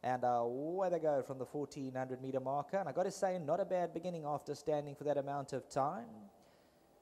And away they go from the 1400 meter marker. And I got to say, not a bad beginning after standing for that amount of time.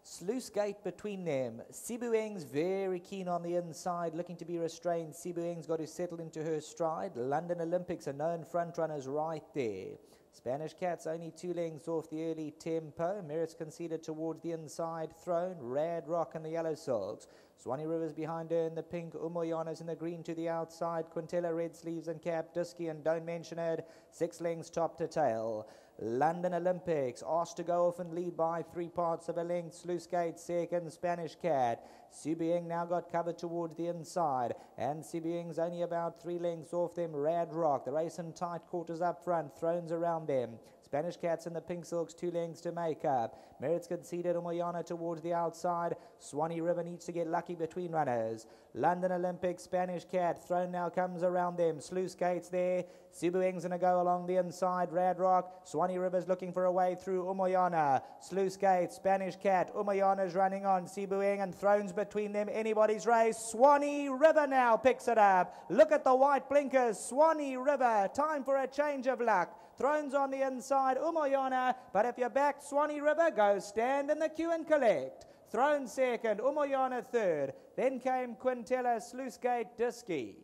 Sluice gate between them. Sibueng's very keen on the inside, looking to be restrained. Sibueng's got to settle into her stride. London Olympics are known front runners right there. Spanish Cat's only 2 lengths off the early tempo. Merritt's conceded towards the inside throne. Rad Rock and the yellow silks. Swanee River's behind her in the pink. Umoyana's in the green to the outside. Quintella red sleeves and cap. Dusky and don't mention it. 6 lengths top to tail. London Olympics asked to go off and lead by 3 parts of a length. Sluice Gate second. Spanish Cat. Sibueng now got covered towards the inside, and Sibueng's only about 3 lengths off them. Rad Rock, the race in tight quarters up front, thrones around them. Spanish Cats in the pink silks, 2 lengths to make up. Merritt's conceded Umoyana towards the outside. Swanee River needs to get lucky between runners. London Olympics, Spanish Cat, throne now comes around them. Sluice Gate's there. Sibueng's going to go along the inside. Rad Rock, Swanee River's looking for a way through Umoyana. Sluice Gate, Spanish Cat, Umoyana's running on. Sibueng and thrones between them. Anybody's race. Swanee River now picks it up. Look at the white blinkers. Swanee River, time for a change of luck. Thrones on the inside, Umoyana, but if you're back, Swanee River, go stand in the queue and collect. Throne second, Umoyana third. Then came Quintella, Sluice Gate, Dusky.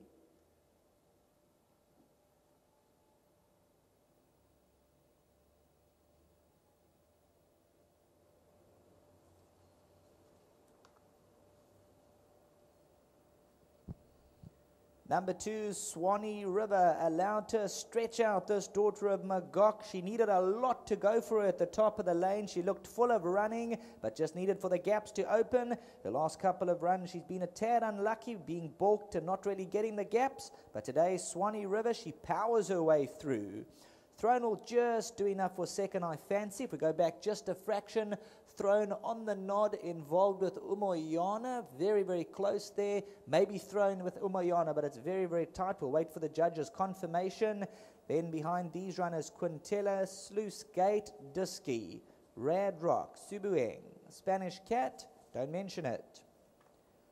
Number 2, Swanee River, allowed to stretch out this daughter of Magog. She needed a lot to go for her at the top of the lane. She looked full of running, but just needed for the gaps to open. The last couple of runs, she's been a tad unlucky, being balked and not really getting the gaps. But today, Swanee River, she powers her way through. Throne will just do enough for second, I fancy. If we go back just a fraction, Throne on the nod, involved with Umoyana. Very, very close there. Maybe Throne with Umoyana, but it's very, very tight. We'll wait for the judges' confirmation. Then behind these runners, Quintella, Sluice Gate, Dusky, Rad Rock, Sibueng, Spanish Cat, don't mention it.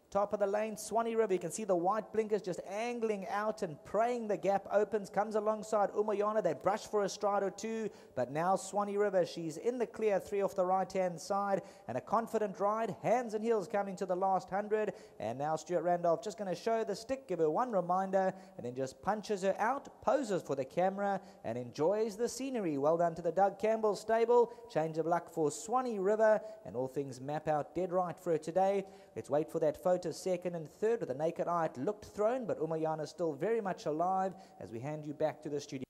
Top of the lane, Swanee River. You can see the white blinkers just angling out and praying the gap opens. Comes alongside Umoyana. They brush for a stride or two. But now Swanee River, she's in the clear, 3 off the right-hand side. And a confident ride. Hands and heels coming to the last 100. And now Stuart Randolph just going to show the stick, give her one reminder, and then just punches her out, poses for the camera, and enjoys the scenery. Well done to the Doug Campbell stable. Change of luck for Swanee River. And all things map out dead right for her today. Let's wait for that photo second and third. With the naked eye, it looked Thrown, but Umoyana is still very much alive as we hand you back to the studio.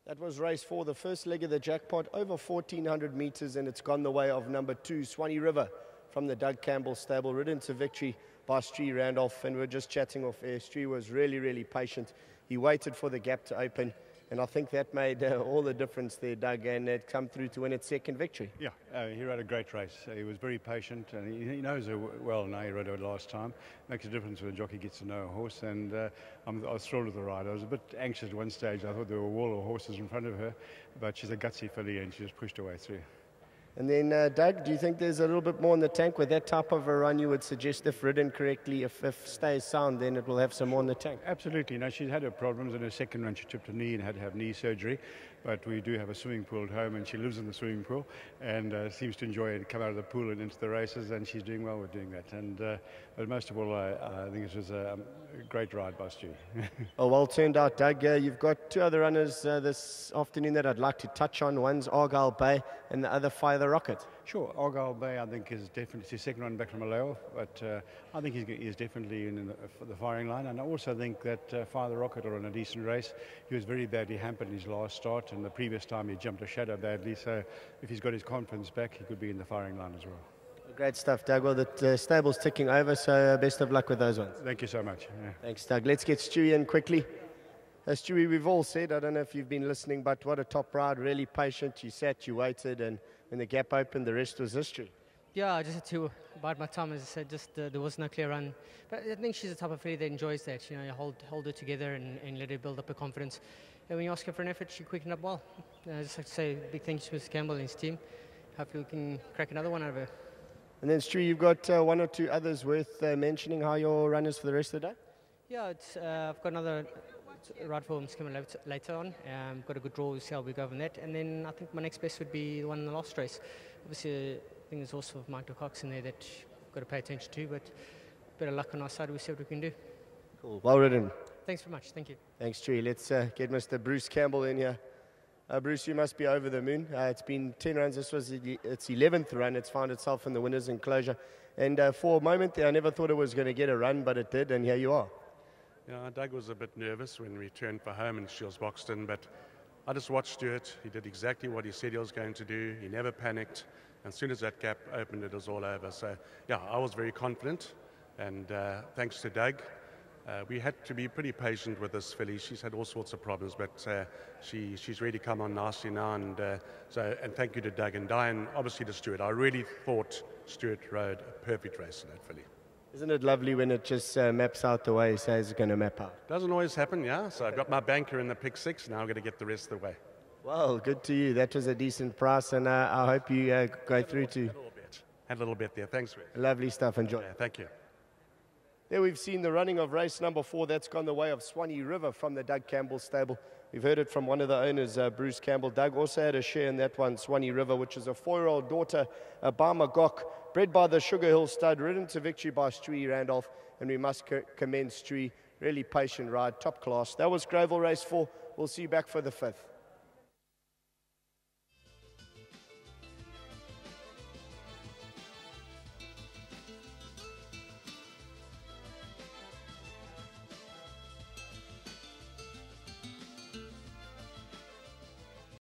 That was race 4, the first leg of the jackpot, over 1,400 meters, and it's gone the way of number 2, Swanee River, from the Doug Campbell stable, ridden to victory by Stu Randolph. And we're just chatting off air. Stu was really, really patient. He waited for the gap to open, and I think that made all the difference there, Doug, and it come through to win its second victory. Yeah, he rode a great race. He was very patient, and he knows her well now. He rode her last time. Makes a difference when a jockey gets to know a horse, and I was thrilled with the ride. I was a bit anxious at one stage. I thought there were a wall of horses in front of her, but she's a gutsy filly, and she just pushed her way through. And then, Doug, do you think there's a little bit more in the tank? With that type of a run, you would suggest if ridden correctly, if stays sound, then it will have some more in the tank? Absolutely. No, she's had her problems. In her second run, she chipped her knee and had to have knee surgery. But we do have a swimming pool at home, and she lives in the swimming pool and seems to enjoy it, come out of the pool and into the races, and she's doing well with doing that. And but most of all, I think it was a great ride by Stu. Oh, well turned out, Doug. You've got 2 other runners this afternoon that I'd like to touch on. One's Argyle Bay and the other Fire the Rocket. Sure, Argyle Bay, I think, is definitely his second run back from a layoff, but I think he's definitely in the firing line. And I also think that Fire the Rocket are on a decent race. He was very badly hampered in his last start, and the previous time he jumped a shadow badly. So if he's got his confidence back, he could be in the firing line as well. Great stuff, Doug. Well, the stable's ticking over, so best of luck with those ones. Thank you so much. Yeah. Thanks, Doug. Let's get Stewie in quickly. Stewie, we've all said, I don't know if you've been listening, but what a top ride, really patient. You sat, you waited, and when the gap opened, the rest was history. Yeah, I just had to bide my time, as I said. Just there was no clear run. But I think she's the type of filly that enjoys that. You know, you hold her together and let her build up her confidence. And when you ask her for an effort, she quickened up well. I just like to say big thanks to Mr. Campbell and his team. Hopefully we can crack another one out of her. And then, Stu, you've got 1 or 2 others worth mentioning. How your runners for the rest of the day? Yeah, I've got another ride for him coming later on. Got a good draw, we'll see how we go from that. And then I think my next best would be the one in the last race. Obviously, I think there's also Michael Cox in there that you've got to pay attention to, but a bit of luck on our side, we'll see what we can do. Cool. Well ridden. Thanks very much. Thank you. Thanks, Tree. Let's get Mr. Bruce Campbell in here. Bruce, you must be over the moon. It's been 10 runs. This was its 11th run. It's found itself in the winner's enclosure. And for a moment there, I never thought it was going to get a run, but it did, and here you are. Yeah, Doug was a bit nervous when we turned for home and Shields boxed in, but I just watched Stuart. He did exactly what he said he was going to do. He never panicked. And as soon as that gap opened, it was all over. So, yeah, I was very confident. And thanks to Doug, we had to be pretty patient with this filly. She's had all sorts of problems, but she's really come on nicely now. And thank you to Doug and Diane, obviously to Stuart. I really thought Stuart rode a perfect race in that filly. Isn't it lovely when it just maps out the way he says it's going to map out? Doesn't always happen, yeah. So I've got my banker in the pick 6. Now I'm going to get the rest of the way. Well, good to you. That was a decent price, and I hope you go through to... Had a little bit there. Thanks, Rick. Lovely stuff. Enjoy. Yeah, thank you. There we've seen the running of race number 4. That's gone the way of Swanee River from the Doug Campbell stable. We've heard it from one of the owners, Bruce Campbell. Doug also had a share in that one, Swanee River, which is a 4-year-old daughter, Obama Gok, bred by the Sugar Hill stud, ridden to victory by Stewie Randolph. And we must commend Stewie. Really patient ride, top class. That was Greyville race 4. We'll see you back for the 5th.